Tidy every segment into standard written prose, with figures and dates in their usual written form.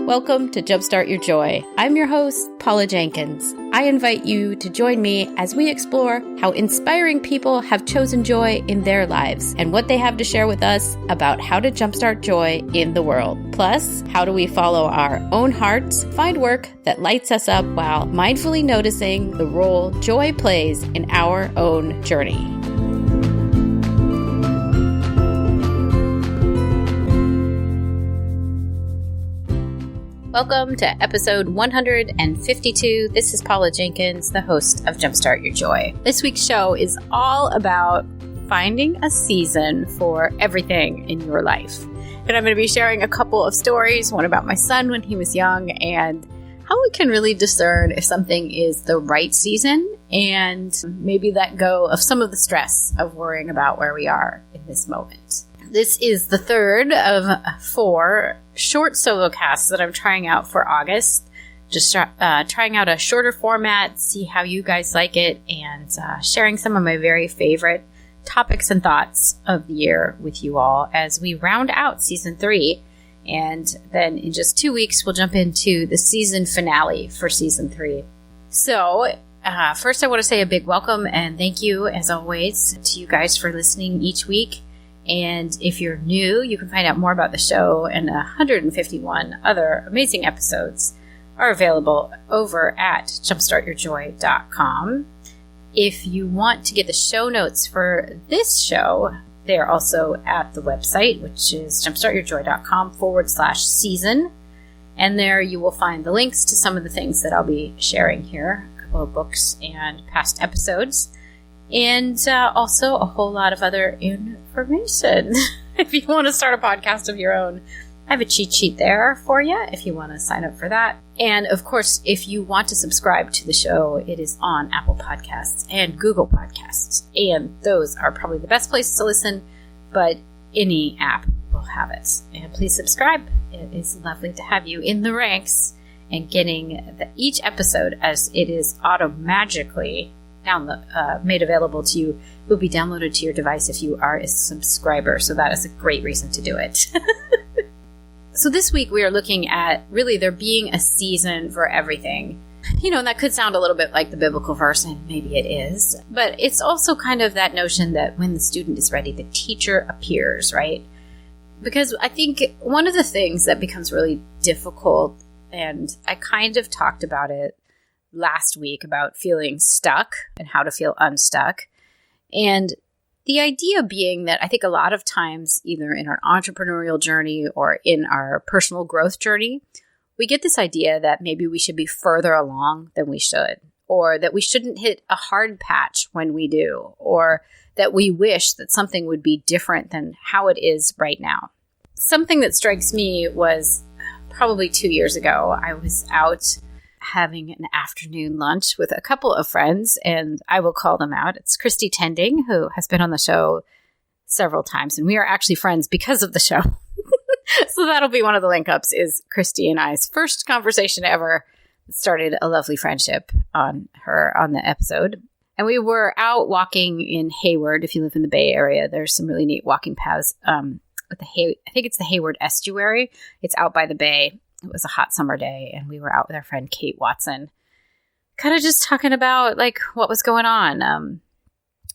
Welcome to Jumpstart Your Joy. I'm your host, Paula Jenkins. I invite you to join me as we explore how inspiring people have chosen joy in their lives and what they have to share with us about how to jumpstart joy in the world. Plus, how do we follow our own hearts, find work that lights us up while mindfully noticing the role joy plays in our own journey. Welcome to episode 152. This is Paula Jenkins, the host of Jumpstart Your Joy. This week's show is all about finding a season for everything in your life. And I'm going to be sharing a couple of stories, one about my son when he was young, and how we can really discern if something is the right season and maybe let go of some of the stress of worrying about where we are in this moment. This is the third of 4 short solo casts that I'm trying out for August. Just trying out a shorter format, see how you guys like it, and sharing some of my very favorite topics and thoughts of the year with you all as we round out season 3. And then in just 2 weeks, we'll jump into the season finale for season 3. So first, I want to say a big welcome and thank you, as always, to you guys for listening each week. And if you're new, you can find out more about the show, and 151 other amazing episodes are available over at jumpstartyourjoy.com. If you want to get the show notes for this show, they are also at the website, which is jumpstartyourjoy.com/season. And there you will find the links to some of the things that I'll be sharing here, a couple of books and past episodes. And also a whole lot of other information. If you want to start a podcast of your own, I have a cheat sheet there for you if you want to sign up for that. And of course, if you want to subscribe to the show, it is on Apple Podcasts and Google Podcasts. And those are probably the best places to listen, but any app will have it. And please subscribe. It is lovely to have you in the ranks and getting each episode, as it is auto-magically made available to you. It will be downloaded to your device if you are a subscriber. So that is a great reason to do it. So this week we are looking at really there being a season for everything. You know, and that could sound a little bit like the biblical verse, and maybe it is. But it's also kind of that notion that when the student is ready, the teacher appears, right? Because I think one of the things that becomes really difficult, and I kind of talked about it last week about feeling stuck and how to feel unstuck. And the idea being that I think a lot of times, either in our entrepreneurial journey or in our personal growth journey, we get this idea that maybe we should be further along than we should, or that we shouldn't hit a hard patch when we do, or that we wish that something would be different than how it is right now. Something that strikes me was probably 2 years ago. I was out having an afternoon lunch with a couple of friends, and I will call them out. It's Christy Tending, who has been on the show several times, and we are actually friends because of the show. So that'll be one of the link ups, is Christy and I's first conversation ever. It started a lovely friendship on the episode. And we were out walking in Hayward. If you live in the Bay Area, there's some really neat walking paths. I think it's the Hayward Estuary. It's out by the bay. It was a hot summer day, and we were out with our friend Kate Watson, kind of just talking about like what was going on.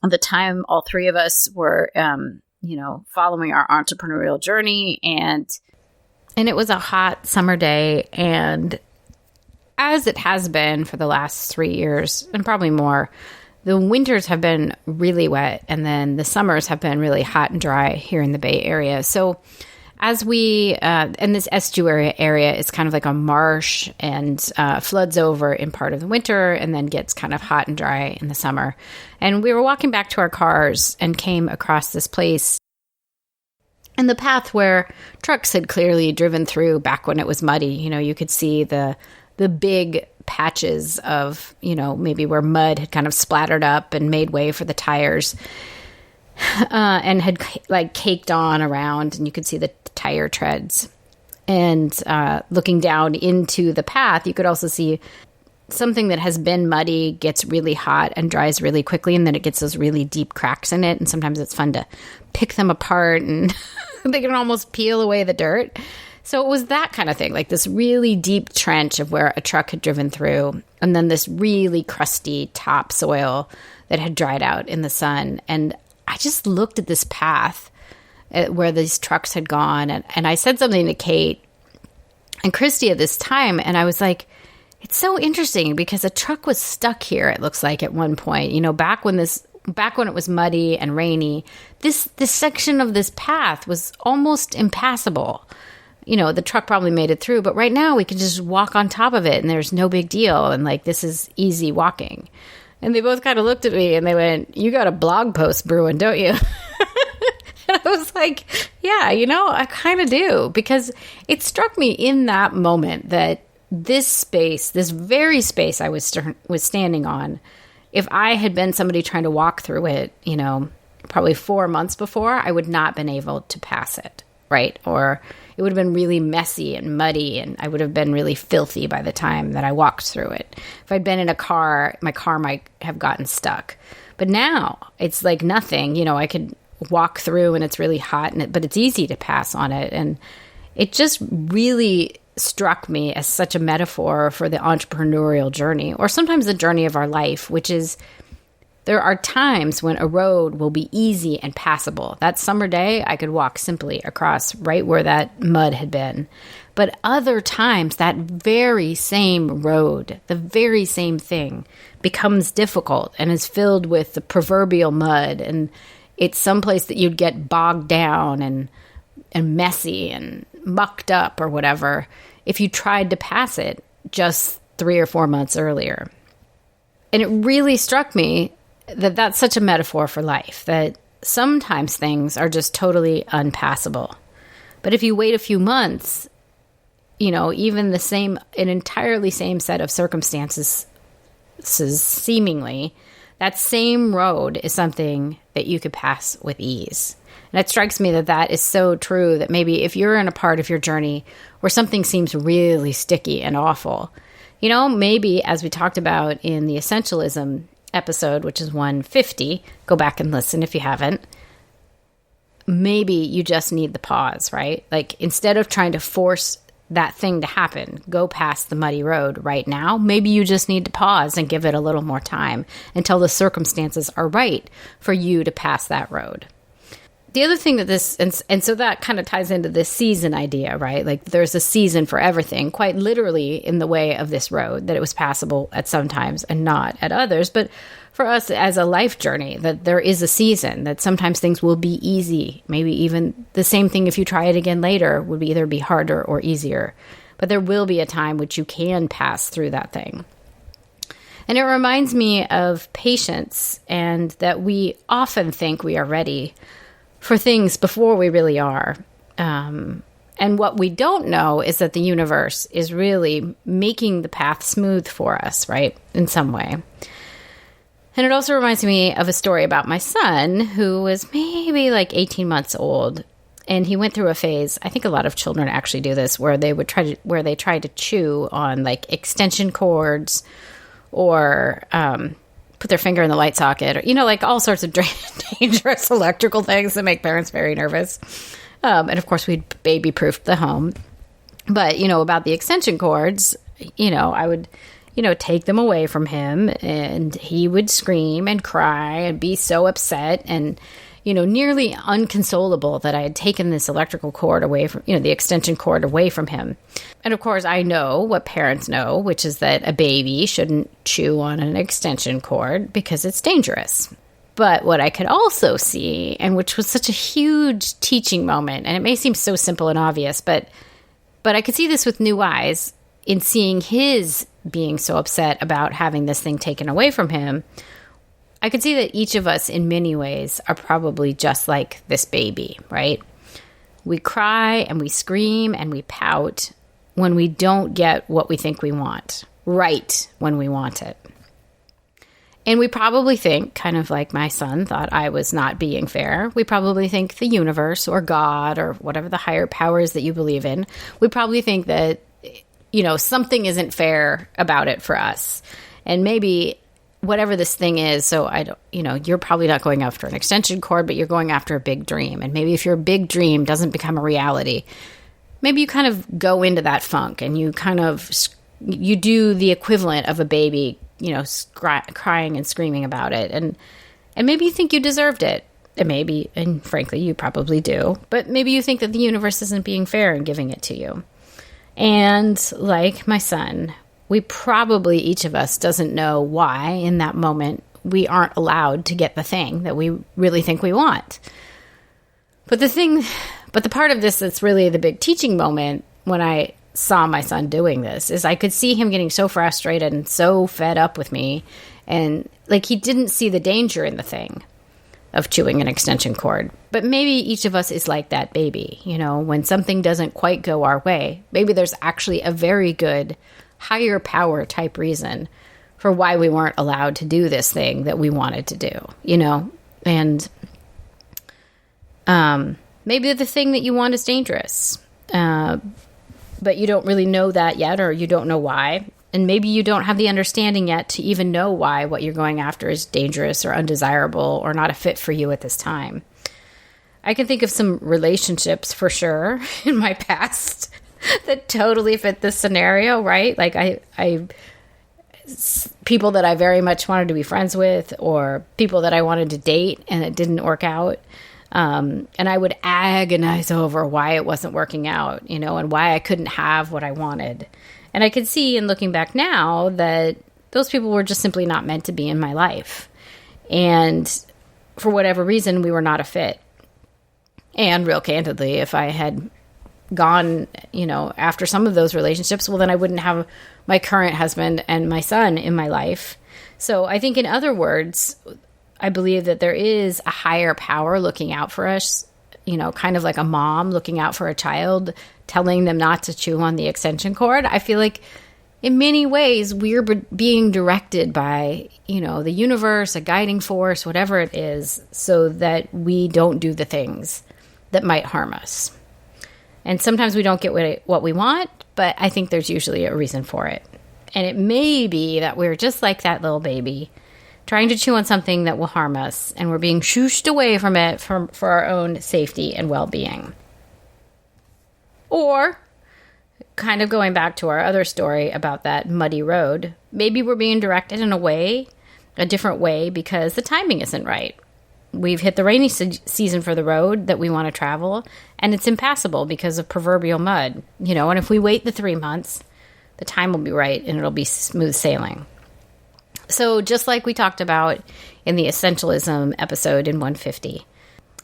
At the time, all three of us were, following our entrepreneurial journey, and it was a hot summer day. And as it has been for the last 3 years, and probably more, the winters have been really wet, and then the summers have been really hot and dry here in the Bay Area. So as we, and this estuary area is kind of like a marsh and floods over in part of the winter and then gets kind of hot and dry in the summer. And we were walking back to our cars and came across this place in the path where trucks had clearly driven through back when it was muddy. You know, you could see the big patches of, maybe where mud had kind of splattered up and made way for the tires. And had like caked on around, and you could see the tire treads. And looking down into the path, you could also see something that has been muddy gets really hot and dries really quickly, and then it gets those really deep cracks in it. And sometimes it's fun to pick them apart, and they can almost peel away the dirt. So it was that kind of thing, like this really deep trench of where a truck had driven through, and then this really crusty topsoil that had dried out in the sun. And I just looked at this path where these trucks had gone, and I said something to Kate and Christy at this time, and I was like, it's so interesting because a truck was stuck here, it looks like, at one point. You know, back when it was muddy and rainy, this section of this path was almost impassable. You know, the truck probably made it through, but right now we can just walk on top of it and there's no big deal. And like, this is easy walking. And they both kind of looked at me and they went, you got a blog post brewing, don't you? And I was like, yeah, you know, I kind of do. Because it struck me in that moment that this space, this very space I was standing on, if I had been somebody trying to walk through it, you know, probably 4 months before, I would not have been able to pass it, right? Or it would have been really messy and muddy, and I would have been really filthy by the time that I walked through it. If I'd been in a car, my car might have gotten stuck. But now it's like nothing. You know, I could walk through and it's really hot, but it's easy to pass on it. And it just really struck me as such a metaphor for the entrepreneurial journey, or sometimes the journey of our life, which is there are times when a road will be easy and passable. That summer day, I could walk simply across right where that mud had been. But other times, that very same road, the very same thing, becomes difficult and is filled with the proverbial mud. And it's someplace that you'd get bogged down and messy and mucked up or whatever if you tried to pass it just 3 or 4 months earlier. And it really struck me that that's such a metaphor for life, that sometimes things are just totally unpassable. But if you wait a few months, you know, even an entirely same set of circumstances, seemingly, that same road is something that you could pass with ease. And it strikes me that that is so true, that maybe if you're in a part of your journey where something seems really sticky and awful, you know, maybe as we talked about in the Essentialism episode, which is 150, go back and listen if you haven't, maybe you just need the pause, right? Like, instead of trying to force that thing to happen, go past the muddy road right now, maybe you just need to pause and give it a little more time until the circumstances are right for you to pass that road. The other thing that this, and so that kind of ties into this season idea, right? Like, there's a season for everything, quite literally in the way of this road, that it was passable at some times and not at others. But for us as a life journey, that there is a season, that sometimes things will be easy. Maybe even the same thing, if you try it again later, would either be harder or easier. But there will be a time which you can pass through that thing. And it reminds me of patience, and that we often think we are ready for things before we really are. And what we don't know is that the universe is really making the path smooth for us, right? In some way. And it also reminds me of a story about my son, who was maybe like 18 months old. And he went through a phase, I think a lot of children actually do this, where they try to chew on like extension cords, or put their finger in the light socket, or, you know, like all sorts of dangerous electrical things that make parents very nervous. And of course, we'd baby-proofed the home. But, you know, about the extension cords, you know, I would, you know, take them away from him, and he would scream and cry and be so upset and, you know, nearly unconsolable that I had taken this electrical cord away from, you know, the extension cord away from him. And of course, I know what parents know, which is that a baby shouldn't chew on an extension cord because it's dangerous. But what I could also see, and which was such a huge teaching moment, and it may seem so simple and obvious, but I could see this with new eyes in seeing his being so upset about having this thing taken away from him. I could see that each of us in many ways are probably just like this baby, right? We cry and we scream and we pout when we don't get what we think we want, right when we want it. And we probably think, kind of like my son thought I was not being fair, we probably think the universe or God or whatever the higher powers that you believe in, we probably think that, you know, something isn't fair about it for us. And maybe whatever this thing is, so I don't, you know, you're probably not going after an extension cord, but you're going after a big dream. And maybe if your big dream doesn't become a reality, maybe you kind of go into that funk and you do the equivalent of a baby, crying and screaming about it. And maybe you think you deserved it. And frankly, you probably do. But maybe you think that the universe isn't being fair in giving it to you. And like my son, we probably, each of us, doesn't know why in that moment we aren't allowed to get the thing that we really think we want. But the part of this that's really the big teaching moment when I saw my son doing this is I could see him getting so frustrated and so fed up with me. And like he didn't see the danger in the thing of chewing an extension cord. But maybe each of us is like that baby, when something doesn't quite go our way. Maybe there's actually a very good higher power type reason for why we weren't allowed to do this thing that we wanted to do, And maybe the thing that you want is dangerous, but you don't really know that yet, or you don't know why. And maybe you don't have the understanding yet to even know why what you're going after is dangerous or undesirable or not a fit for you at this time. I can think of some relationships for sure in my past that totally fit this scenario, right? Like I people that I very much wanted to be friends with, or people that I wanted to date and it didn't work out. And I would agonize over why it wasn't working out, and why I couldn't have what I wanted. And I could see in looking back now that those people were just simply not meant to be in my life. And for whatever reason, we were not a fit. And real candidly, if I had gone, after some of those relationships, well, then I wouldn't have my current husband and my son in my life. So I think in other words, I believe that there is a higher power looking out for us, kind of like a mom looking out for a child, telling them not to chew on the extension cord. I feel like in many ways we're being directed by, the universe, a guiding force, whatever it is, so that we don't do the things that might harm us. And sometimes we don't get what we want, but I think there's usually a reason for it. And it may be that we're just like that little baby, trying to chew on something that will harm us, and we're being shooshed away from it for our own safety and well-being. Or, kind of going back to our other story about that muddy road, maybe we're being directed in a different way, because the timing isn't right. We've hit the rainy season for the road that we want to travel, and it's impassable because of proverbial mud. And if we wait the 3 months, the time will be right and it'll be smooth sailing. So just like we talked about in the Essentialism episode in 150,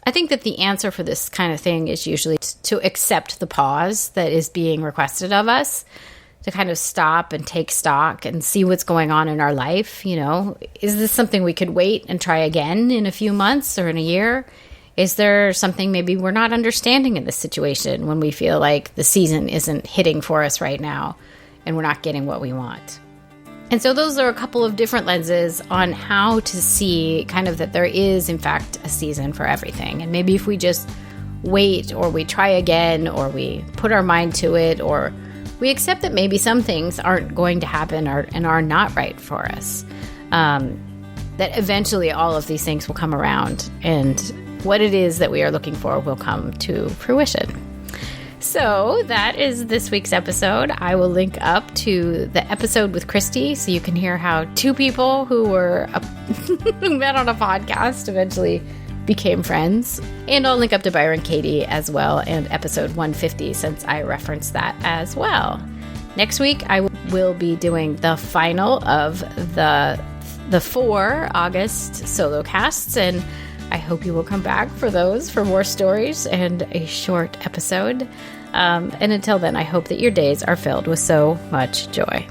I think that the answer for this kind of thing is usually to accept the pause that is being requested of us, to kind of stop and take stock and see what's going on in our life. Is this something we could wait and try again in a few months or in a year? Is there something maybe we're not understanding in this situation when we feel like the season isn't hitting for us right now and we're not getting what we want? And so those are a couple of different lenses on how to see kind of that there is, in fact, a season for everything. And maybe if we just wait, or we try again, or we put our mind to it, or we accept that maybe some things aren't going to happen and are not right for us, that eventually all of these things will come around and what it is that we are looking for will come to fruition. So that is this week's episode. I will link up to the episode with Christy so you can hear how two people who met on a podcast eventually became friends. And I'll link up to Byron Katie as well, and episode 150, since I referenced that as well. Next week, I will be doing the final of the 4 August solo casts, and I hope you will come back for those, for more stories and a short episode. And until then, I hope that your days are filled with so much joy.